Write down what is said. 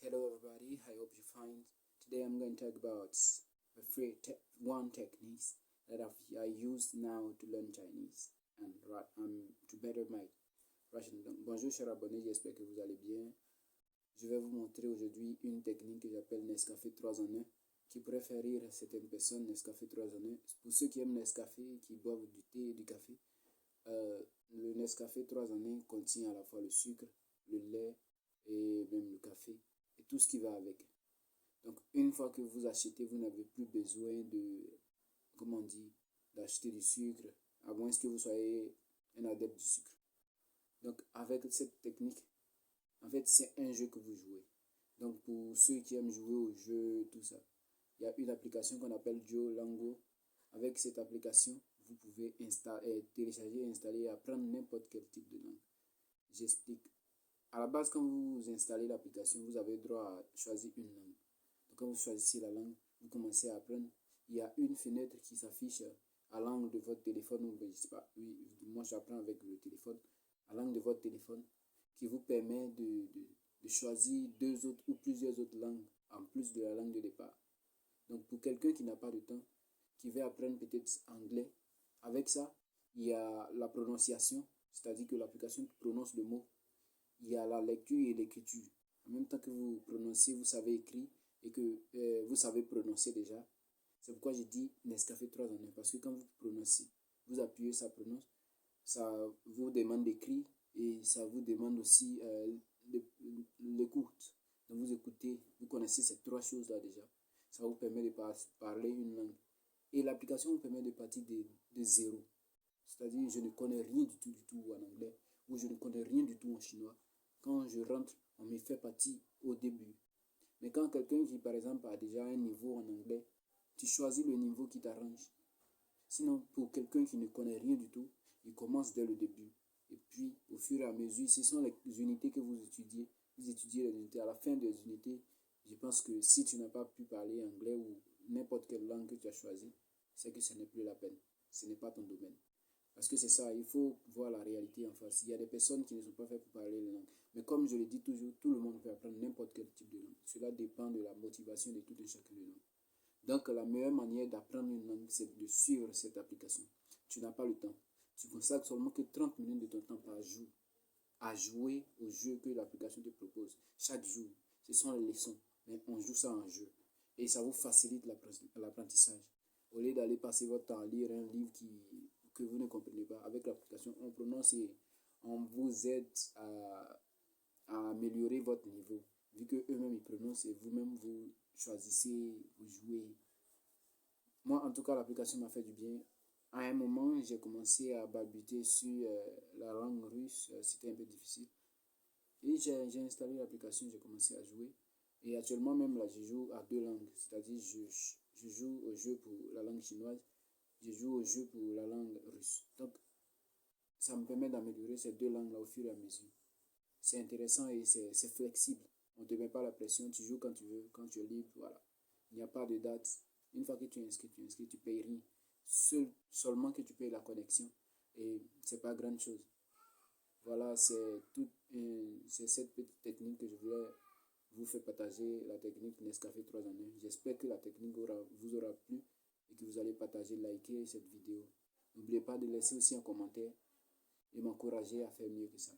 Hello everybody, I hope you're fine. Today I'm going to talk about one technique that I use now to learn Chinese and to better my Russian. Donc, bonjour chers abonnés, j'espère que vous allez bien. Je vais vous montrer aujourd'hui une technique que j'appelle Nescafé 3 en 1 qui pourrait faire rire certaines personnes. Nescafé 3 en 1. Pour ceux qui aiment Nescafé, qui boivent du thé et du café, le Nescafé 3 en 1 contient à la fois le sucre, le lait et même le café et tout ce qui va avec. Donc, une fois que vous achetez, vous n'avez plus besoin d'acheter du sucre, à moins que vous soyez un adepte du sucre. Donc, avec cette technique, en fait, c'est un jeu que vous jouez. Donc, pour ceux qui aiment jouer au jeu, tout ça, il y a une application qu'on appelle Duolingo. Avec cette application, vous pouvez télécharger, installer et apprendre n'importe quel type de langue. J'explique. À la base, quand vous installez l'application, vous avez droit à choisir une langue. Donc, quand vous choisissez la langue, vous commencez à apprendre. Il y a une fenêtre qui s'affiche à l'angle de votre téléphone, ou je sais pas, oui, moi j'apprends avec le téléphone, à l'angle de votre téléphone, qui vous permet de choisir deux autres ou plusieurs autres langues en plus de la langue de départ. Donc, pour quelqu'un qui n'a pas de temps, qui veut apprendre peut-être anglais, avec ça, il y a la prononciation, c'est-à-dire que l'application prononce le mot. Il y a la lecture et l'écriture. En même temps que vous prononcez, vous savez écrire et que vous savez prononcer déjà. C'est pourquoi je dis Nescafé 3 en 1. Parce que quand vous prononcez, vous appuyez, ça prononce. Ça vous demande d'écrire et ça vous demande aussi l'écoute. Donc vous écoutez, vous connaissez ces trois choses-là déjà. Ça vous permet de parler une langue. Et l'application vous permet de partir de zéro. C'est-à-dire, je ne connais rien du tout en anglais ou je ne connais rien du tout en chinois. Quand je rentre, on me fait partie au début. Mais quand quelqu'un qui, par exemple, a déjà un niveau en anglais, tu choisis le niveau qui t'arrange. Sinon, pour quelqu'un qui ne connaît rien du tout, il commence dès le début. Et puis, au fur et à mesure, ce sont les unités que vous étudiez les unités. À la fin des unités, je pense que si tu n'as pas pu parler anglais ou n'importe quelle langue que tu as choisie, c'est que ce n'est plus la peine. Ce n'est pas ton domaine. Parce que c'est ça, il faut voir la réalité en face. Il y a des personnes qui ne sont pas faites pour parler les langues. Mais comme je le dis toujours, tout le monde peut apprendre n'importe quel type de langue. Cela dépend de la motivation de tout un chacun de nous. Donc, la meilleure manière d'apprendre une langue, c'est de suivre cette application. Tu n'as pas le temps. Tu consacres seulement que 30 minutes de ton temps par jour à jouer au jeu que l'application te propose. Chaque jour, ce sont les leçons. Mais on joue ça en jeu. Et ça vous facilite l'apprentissage. Au lieu d'aller passer votre temps à lire un livre que vous ne comprenez pas, avec l'application, on prononce et on vous aide à améliorer votre niveau. Vu qu'eux-mêmes ils prononcent et vous-même vous choisissez, vous jouez. Moi, en tout cas, l'application m'a fait du bien. À un moment, j'ai commencé à balbuter sur la langue russe. C'était un peu difficile. Et j'ai installé l'application, j'ai commencé à jouer. Et actuellement, même là, je joue à deux langues. C'est-à-dire, je joue au jeu pour la langue chinoise. Je joue au jeu pour la langue russe. Donc, ça me permet d'améliorer ces deux langues-là au fur et à mesure. C'est intéressant et c'est flexible. On ne te met pas la pression. Tu joues quand tu veux, quand tu es libre. Voilà. Il n'y a pas de date. Une fois que tu es inscrit, tu payes rien. Seulement que tu payes la connexion. Et c'est pas grande chose. Voilà, c'est cette petite technique que je voulais vous faire partager, la technique Nescafé 3 en 1. J'espère que la technique vous aura plu et que vous allez partager, liker cette vidéo. N'oubliez pas de laisser aussi un commentaire et m'encourager à faire mieux que ça.